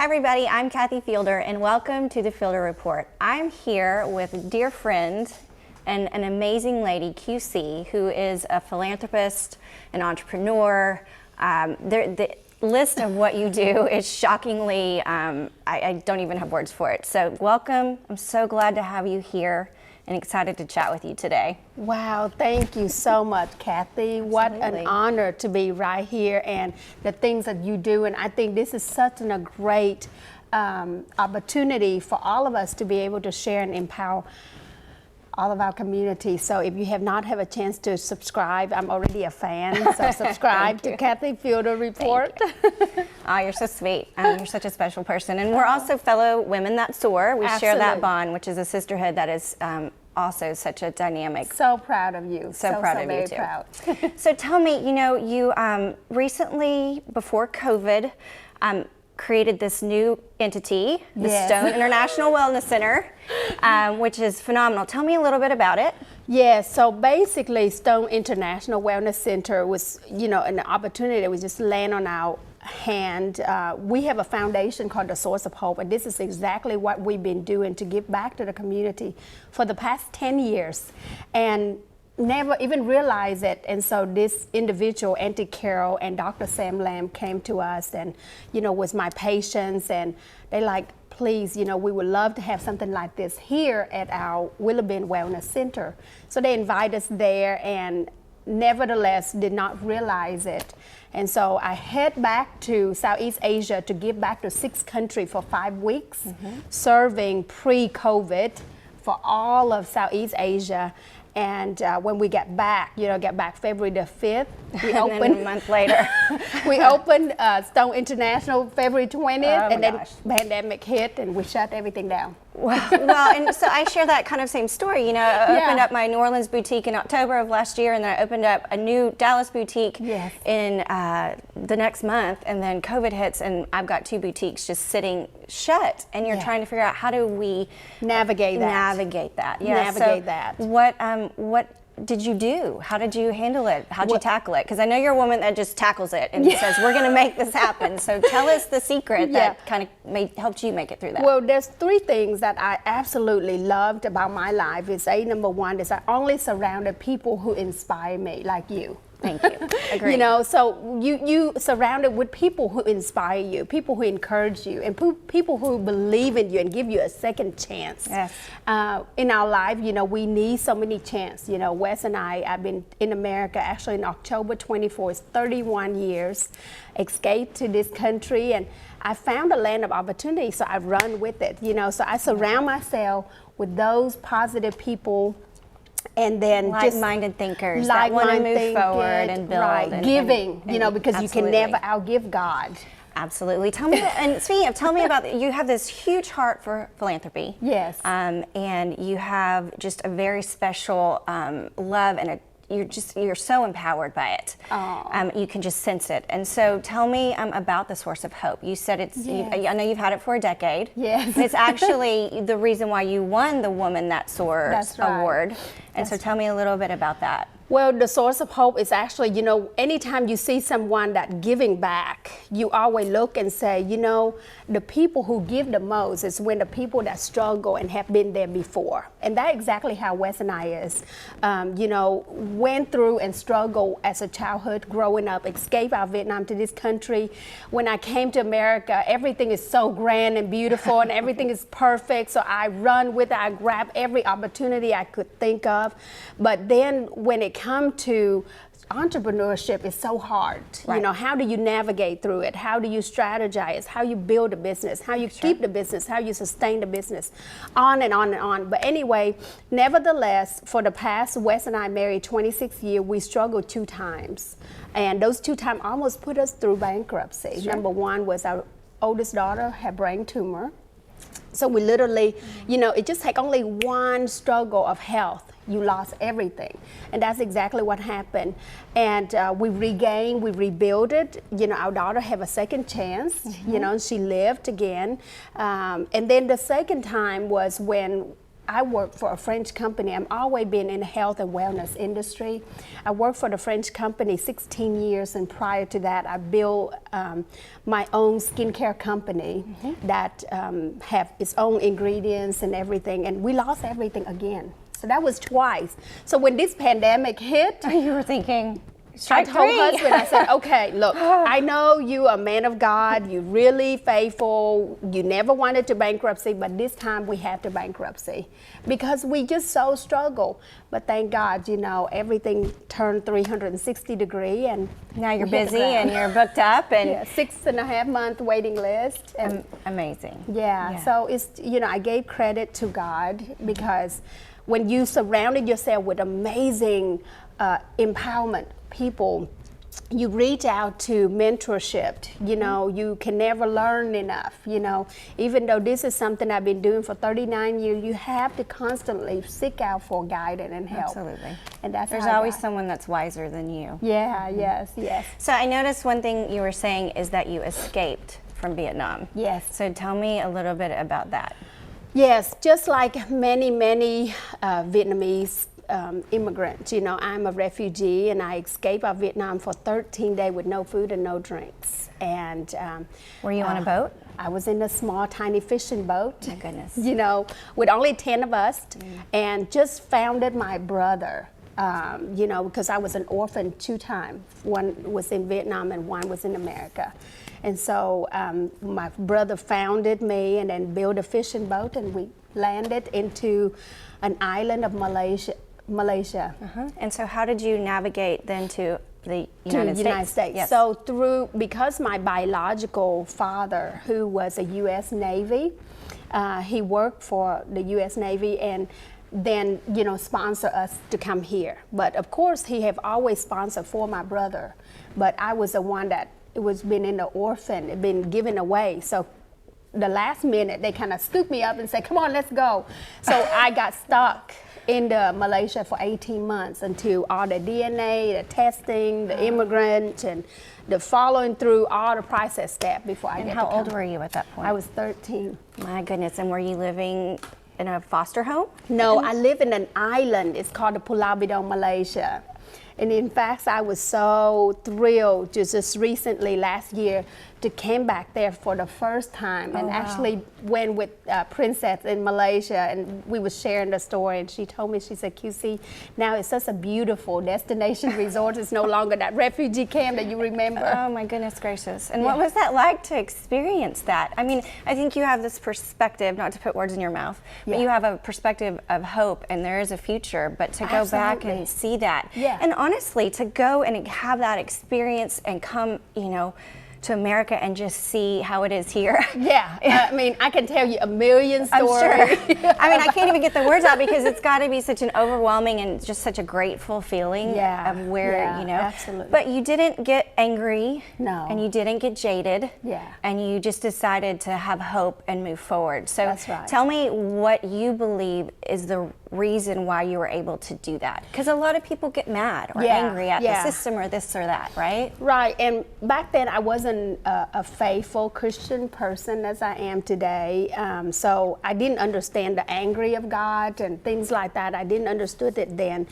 Hi everybody, I'm Kathy Fielder and welcome to the Fielder Report. I'm here with a dear friend and an amazing lady, QC, who is a philanthropist, an entrepreneur. The list of what you do is shockingly, I don't even have words for it. So welcome, I'm so glad to have you here and excited to chat with you today. Wow, thank you so much, Kathy. What an honor to be right here and the things that you do. And I think this is such a great opportunity for all of us to be able to share and empower all of our community. So if you have not had a chance to subscribe, I'm already a fan, so subscribe to Kathy Fielder Report. Oh, you're so sweet. You're such a special person. And we're also fellow women that soar. We share that bond, which is a sisterhood that is also such a dynamic. So proud of you. So proud of you too. Proud. So tell me, you recently, before COVID, created this new entity, the Stone International Wellness Center, which is phenomenal. Tell me a little bit about it. Yeah, so basically Stone International Wellness Center was, an opportunity that was just laying on our hand. We have a foundation called the Source of Hope, and this is exactly what we've been doing to give back to the community for the past 10 years. And never even realized it. And so this individual, Auntie Carol and Dr. Sam Lamb, came to us and, was my patients, and they like, please, we would love to have something like this here at our Willow Bend Wellness Center. So they invited us there and nevertheless did not realize it. And so I head back to Southeast Asia to give back to 6 countries for 5 weeks, serving pre-COVID for all of Southeast Asia. And when we got back, February the 5th, we opened. And then a month later. We opened Stone International February 20th, and then pandemic hit and we shut everything down. Well, and so I share that kind of same story. I opened up my New Orleans boutique in October of last year, and then I opened up a new Dallas boutique in the next month, and then COVID hits, and I've got 2 boutiques just sitting shut, and you're trying to figure out how do we navigate that. Navigate that. What did you do? How did you handle it? How did you tackle it? Because I know you're a woman that just tackles it and says, we're going to make this happen. So tell us the secret that kind of helped you make it through that. Well, there's 3 things that I absolutely loved about my life. Number 1 is I only surrounded people who inspire me, like you. Thank you. Agreed. So you surrounded with people who inspire you, people who encourage you, and people who believe in you and give you a second chance. Yes. In our life, we need so many chances. Wes and I've been in America actually in October 24, it's 31 years, escaped to this country, and I found a land of opportunity, so I run with it. So I surround myself with those positive people. And then like-minded thinkers that want to move forward and build. Right, giving, because you can never outgive God. Absolutely. Tell me, and speaking of, tell me about, you have this huge heart for philanthropy. Yes. And you have just a very special love, and you're so empowered by it. You can just sense it. And so tell me about the Source of Hope. You said I know you've had it for a decade. Yes. It's actually the reason why you won the Woman That Soars award. And so tell me a little bit about that. Well, the Source of Hope is actually, anytime you see someone that giving back, you always look and say, the people who give the most is when the people that struggle and have been there before. And that's exactly how Wes and I is. Went through and struggled as a childhood growing up, escaped out of Vietnam to this country. When I came to America, everything is so grand and beautiful and everything is perfect. So I run with it. I grab every opportunity I could think of. But then when it come to entrepreneurship, is so hard. How do you navigate through it? How do you strategize? How you build a business? How you keep the business? How you sustain the business? On and on and on. But anyway, nevertheless, for the past, Wes and I married 26 years, we struggled 2 times. And those 2 times almost put us through bankruptcy. Number 1 was our oldest daughter had brain tumor. So we literally, it just take only 1 struggle of health. You lost everything. And that's exactly what happened. And we regained, we rebuilt it. Our daughter have a second chance, she lived again. And then the second time was when I work for a French company. I'm always been in the health and wellness industry. I worked for the French company 16 years, and prior to that, I built my own skincare company that have its own ingredients and everything, and we lost everything again. So that was twice. So when this pandemic hit, You were thinking, I strike told three. husband, I said, okay, look, I know you are a man of God, you're really faithful, you never wanted to bankruptcy, but this time we have to bankruptcy because we just so struggle. But thank God, you know, everything turned 360 degree and Now you're we hit the busy and ground. you're booked up and Yeah, 6.5 month waiting list. And amazing. yeah, so it's, you know, I gave credit to God because when you surrounded yourself with amazing empowerment people, you reach out to mentorship. You know, you can never learn enough. You know, even though this is something I've been doing for 39 years, you have to constantly seek out for guidance and help. Absolutely. And that's There's how I always got- someone that's wiser than you. Yeah, yes, yes. So I noticed one thing you were saying is that you escaped from Vietnam. Yes. So tell me a little bit about that. Yes, just like many Vietnamese immigrants, you know, I'm a refugee and I escaped out of Vietnam for 13 days with no food and no drinks. And Were you on a boat? I was in a small, tiny fishing boat. My goodness. You know, with only 10 of us, and just founded my brother. You know, because I was an orphan 2 times. One was in Vietnam and one was in America. And so my brother founded me and then built a fishing boat, and we landed into an island of Malaysia. And so how did you navigate then to the United States? Yes. So because my biological father, who was a U.S. Navy, he worked for the U.S. Navy and then, you know, sponsor us to come here. But of course, he have always sponsored for my brother. But I was the one that been in the orphan, been given away. So the last minute, they kind of scooped me up and said, come on, let's go. So I got stuck in Malaysia for 18 months until all the DNA, the testing, the immigrant, and the following through all the process steps before I And get how to come. old were you at that point? I was 13. My goodness. And were you living in a foster home? No, I live in an island. It's called the Pulau Bidong, Malaysia. And in fact, I was so thrilled just recently, last year, to came back there for the first time and actually went with Princess in Malaysia, and we were sharing the story, and she told me, she said, QC, now it's such a beautiful destination resort. It's no longer that refugee camp that you remember. Oh my goodness gracious. And what was that like to experience that? I mean, I think you have this perspective, not to put words in your mouth, but you have a perspective of hope and there is a future, but to go back and see that. Yeah. And honestly, to go and have that experience and come, you know, to America and just see how it is here. Yeah, I mean, I can tell you a million I'm stories. sure. I mean, I can't even get the words out because it's got to be such an overwhelming and just such a grateful feeling of where, you know. Absolutely. But you didn't get angry. No. And you didn't get jaded. Yeah. And you just decided to have hope and move forward. So That's right. tell me what you believe is the reason why you were able to do that. Because a lot of people get mad or angry at the system or this or that, right? Right, and back then I wasn't a faithful Christian person as I am today. So I didn't understand the angry of God and things like that. I didn't understood it then.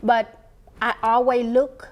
But I always look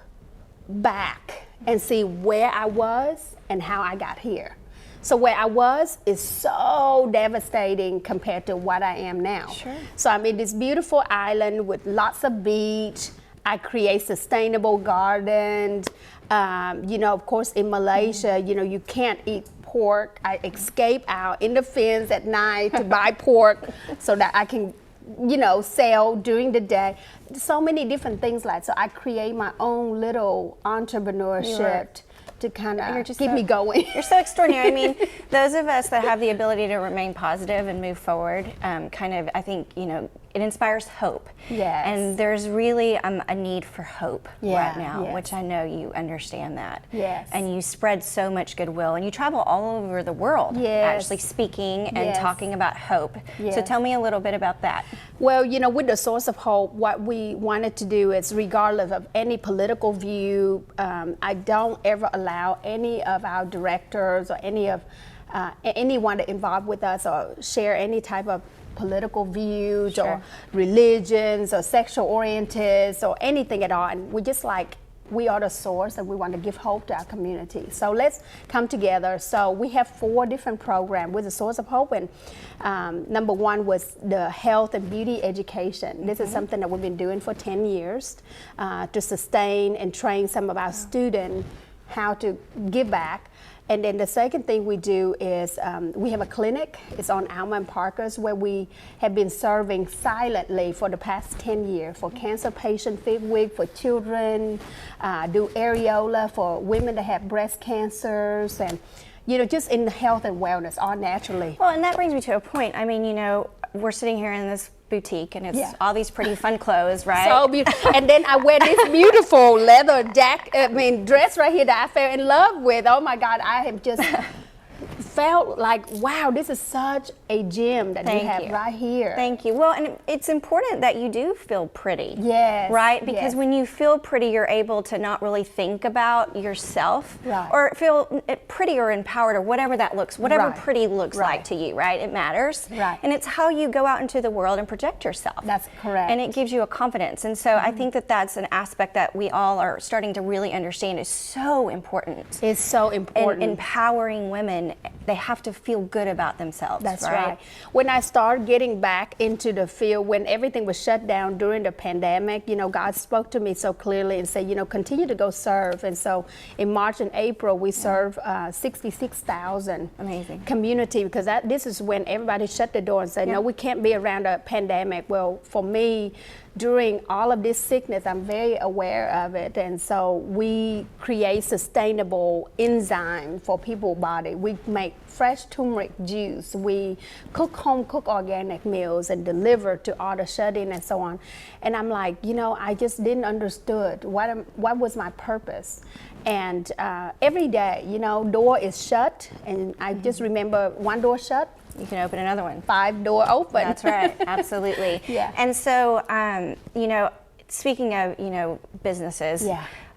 back and see where I was and how I got here. So where I was is so devastating compared to what I am now. Sure. So I'm in this beautiful island with lots of beach. I create sustainable gardens. You know, of course, in Malaysia, you know, you can't eat pork. I escape out in the fence at night to buy pork so that I can, you know, sell during the day. So many different things like, so I create my own little entrepreneurship to kind of keep me going. You're so extraordinary. I mean, those of us that have the ability to remain positive and move forward, kind of, I think, you know, it inspires hope. Yes. And there's really a need for hope right now, which I know you understand that. Yes. And you spread so much goodwill, and you travel all over the world, actually speaking and talking about hope. So tell me a little bit about that. Well, you know, with the Source of Hope, what we wanted to do is, regardless of any political view, I don't ever allow any of our directors or any of anyone to involve with us or share any type of political views Sure. or religions or sexual oriented or anything at all. And we just like, we are the source and we want to give hope to our community. So let's come together. So we have 4 different programs with the source of hope. And number 1 was the health and beauty education. This is something that we've been doing for 10 years to sustain and train some of our students how to give back. And then the second thing we do is we have a clinic. It's on Alma and Parker's, where we have been serving silently for the past 10 years for cancer patient FIG for children, do areola for women that have breast cancers, and just in health and wellness, all naturally. Well, and that brings me to a point. I mean, we're sitting here in this boutique and it's all these pretty fun clothes, right? So beautiful. And then I wear this beautiful leather dress right here that I fell in love with. Oh my God, I have just felt like, wow, this is such a gem that you have right here. Thank you. Well, and it's important that you do feel pretty. Yes. Right? Because when you feel pretty, you're able to not really think about yourself, right, or feel pretty or empowered or whatever that looks, whatever right, pretty looks right, like to you, right? It matters. Right. And it's how you go out into the world and project yourself. That's correct. And it gives you a confidence. And so I think that that's an aspect that we all are starting to really understand is so important. It's so important. And empowering women, they have to feel good about themselves. That's right. When I started getting back into the field, when everything was shut down during the pandemic, God spoke to me so clearly and said, continue to go serve. And so in March and April, we served 66,000 community, because this is when everybody shut the door and said, no, we can't be around a pandemic. Well, for me, during all of this sickness, I'm very aware of it, and so we create sustainable enzyme for people's body. We make fresh turmeric juice. We cook organic meals and deliver to all the shut-in and so on. And I'm like, I just didn't understood what was my purpose. And every day, door is shut, and I just remember one door shut, you can open another one. 5 door open. That's right, absolutely. And so, speaking of, businesses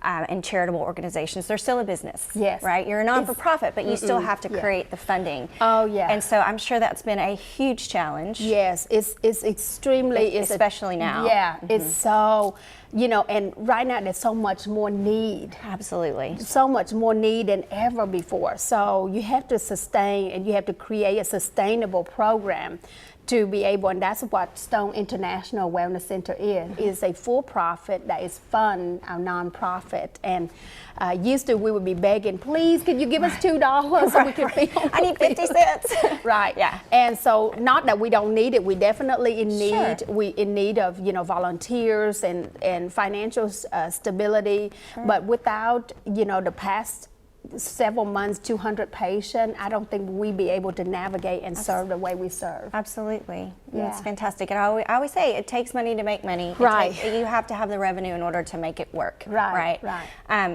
and charitable organizations, they're still a business, right? You're a non-for-profit, but you still have to create the funding. Oh, yeah. And so I'm sure that's been a huge challenge. Yes, it's extremely, especially now. Yeah, it's so, and right now there's so much more need. Absolutely. So much more need than ever before. So you have to sustain and you have to create a sustainable program to be able, and that's what Stone International Wellness Center is a for-profit that is fund our nonprofit. And used to we would be begging, please, could you give us $2 so we can feel? I need 50 cents. Right. Yeah. And so, not that we don't need it, we definitely in need. Sure. We in need of volunteers and financial stability. Sure. But without the past several months, 200 patients, I don't think we'd be able to navigate and serve the way we serve. Absolutely. Yeah. It's fantastic. And I always say it takes money to make money. Right. You have to have the revenue in order to make it work. Right.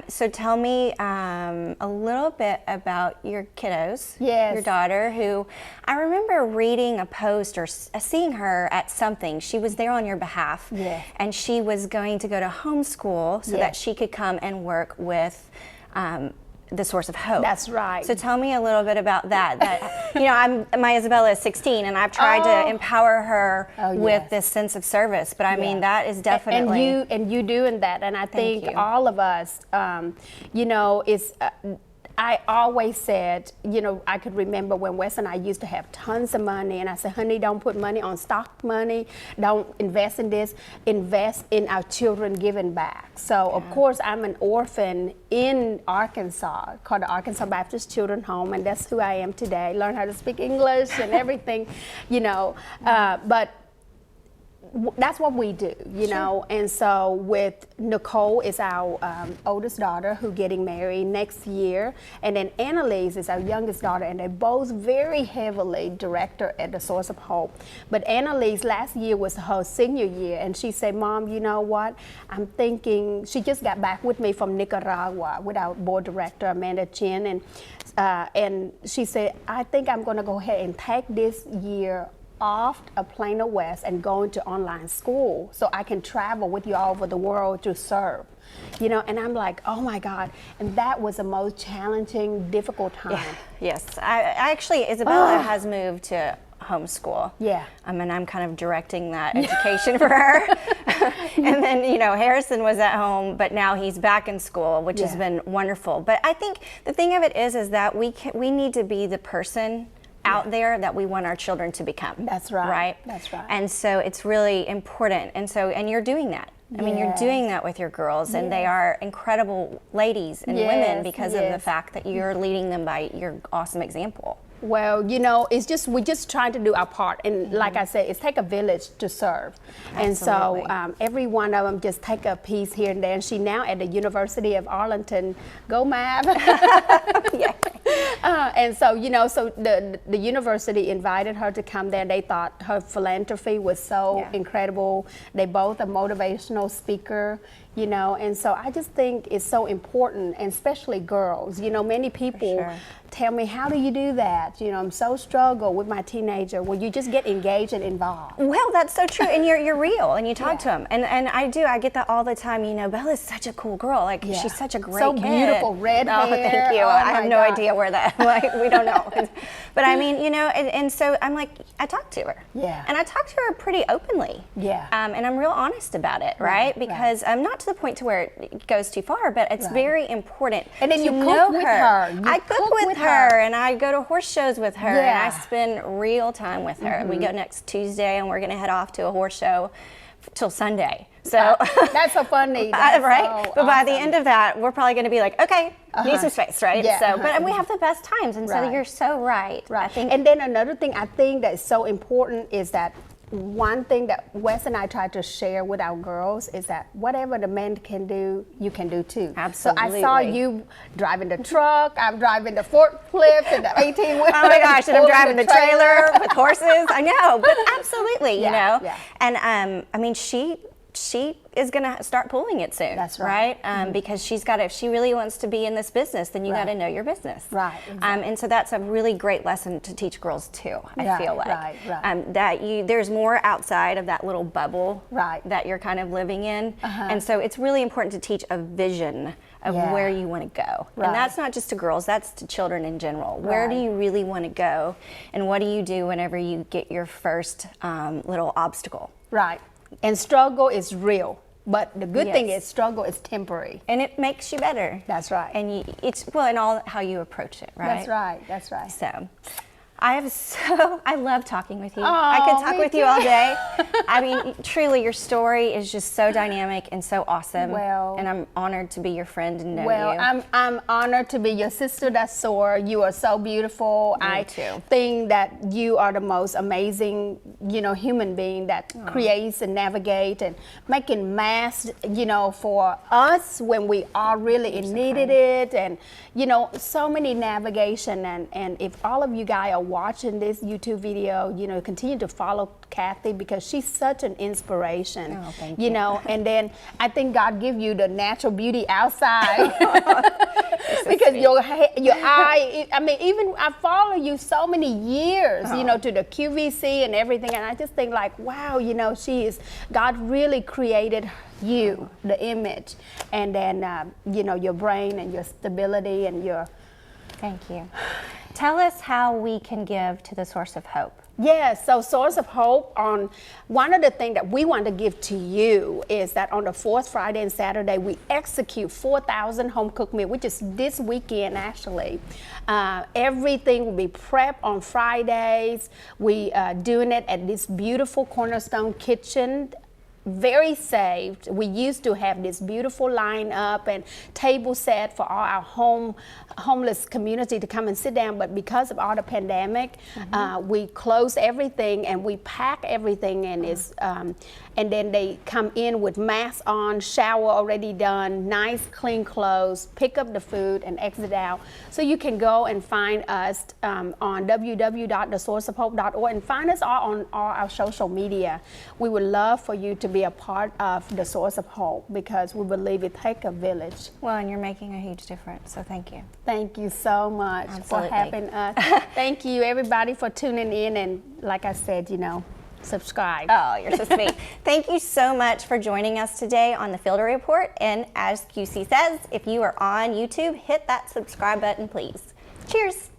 So tell me a little bit about your kiddos. Yes. Your daughter, who I remember reading a post or seeing her at something. She was there on your behalf. Yeah. And she was going to go to homeschool so that she could come and work with the Source of Hope. That's right. So tell me a little bit about that. My Isabella is 16, and I've tried to empower her with this sense of service. But I mean, that is definitely and you doing that. And I think all of us, is. I always said, I could remember when Wes and I used to have tons of money, and I said, honey, don't put money on stock money, don't invest in this, invest in our children giving back. So, of course, I'm an orphan in Arkansas called the Arkansas Baptist Children's Home, and that's who I am today. Learn how to speak English and everything, but that's what we do, and so with Nicole is our oldest daughter who getting married next year, and then Annalise is our youngest daughter, and they're both very heavily director at the Source of Hope. But Annalise, last year was her senior year, and she said, Mom, you know what, I'm thinking, she just got back with me from Nicaragua with our board director, Amanda Chin, and she said, I think I'm gonna go ahead and take this year off of Plano West and going to online school so I can travel with you all over the world to serve. And I'm like, oh my God. And that was the most challenging, difficult time. Yes. I actually, Isabella has moved to homeschool. Yeah. And I'm kind of directing that education for her. And then, you know, Harrison was at home, but now he's back in school, which has been wonderful. But I think the thing of it is that we need to be the person out there that we want our children to become. That's right. Right? That's right. And so it's really important. And you're doing that. I mean, you're doing that with your girls, and they are incredible ladies and women because of the fact that you're leading them by your awesome example. Well, you know, we're just trying to do our part, and like I said, it's take a village to serve. And so every one of them just take a piece here and there. And she now at the University of Arlington. Go Mav! Yeah. And so, you know, so the university invited her to come there. They thought her philanthropy was so incredible. They both a motivational speaker, you know, and so I just think it's so important, and especially girls. You know, many people tell me, how do you do that? You know, I'm so struggle with my teenager. Well, you just get engaged and involved. Well, that's so true, and you're real, and you talk to them, and I get that all the time. You know, Bella's such a cool girl. Like she's such a great so kid. beautiful, red hair. Oh, thank you. Oh, I have no God. idea where that. Like, we don't know. But I mean, you know, and so I'm like, I talk to her. Yeah. And I talk to her pretty openly. Yeah. And I'm real honest about it, right? Because I'm not to the point to where it goes too far, but it's very important. And then to you know cook with her. I cook with her, and I go to horse shows with her, and I spend real time with her. We go next Tuesday, and we're going to head off to a horse show till Sunday. So that's so funny. That's right? So but by the awesome. end of that, we're probably going to be like, okay, need some space, right? Yeah. So, but we have the best times, and so you're so right. Right. I think, and then another thing I think that is so important is that one thing that Wes and I try to share with our girls is that whatever the men can do, you can do too. Absolutely. So I saw you driving the truck, I'm driving the forklift and the 18-wheeler. Oh my gosh, and I'm driving the trailer with horses. I know, but absolutely, you know. Yeah. And I mean, she is going to start pulling it soon. That's right. Because if she really wants to be in this business, then you got to know your business. Right. Exactly. And so that's a really great lesson to teach girls too, I feel like. Right. That there's more outside of that little bubble that you're kind of living in. And so it's really important to teach a vision of where you want to go. And that's not just to girls, that's to children in general. Where do you really want to go? And what do you do whenever you get your first little obstacle? Right. And struggle is real, but the good thing is struggle is temporary. And it makes you better. That's right. And and all how you approach it, right? That's right. That's right. So, I love talking with you. I could talk with you all day. I mean, truly, your story is just so dynamic and so awesome. Well, and I'm honored to be your friend and know you. Well, I'm honored to be your sister that's sore. You are so beautiful. Me too. Think that you are the most amazing, you know, human being that creates and navigates and making masks, you know, for us when we are really in needed it, and you know, so many navigation. And if all of you guys are watching this YouTube video, you know, continue to follow Kathy because she's such an inspiration. Oh, thank you know, and then I think God give you the natural beauty outside because your eye. I mean, even I follow you so many years, you know, to the QVC and everything, and I just think like, wow, you know, God really created you, the image, and then you know, your brain and your stability and your. Thank you. Tell us how we can give to the Source of Hope. Yes, so Source of Hope, one of the things that we want to give to you is that on the fourth Friday and Saturday, we execute 4,000 home cooked meals, which is this weekend actually. Everything will be prepped on Fridays. We are doing it at this beautiful Cornerstone kitchen. Very saved. We used to have this beautiful lineup and table set for all our homeless community to come and sit down, but because of all the pandemic, we closed everything and we pack everything, and and then they come in with masks on, shower already done, nice clean clothes, pick up the food and exit out. So you can go and find us on www.thesourceofhope.org and find us all on all our social media. We would love for you to be a part of the Source of Hope because we believe it takes a village. Well, and you're making a huge difference, so thank you. Thank you so much Absolutely. for having us. Thank you, everybody, for tuning in. And like I said, you know, subscribe. Oh, you're so sweet. Thank you so much for joining us today on the Fielder Report. And as QC says, if you are on YouTube, hit that subscribe button, please. Cheers.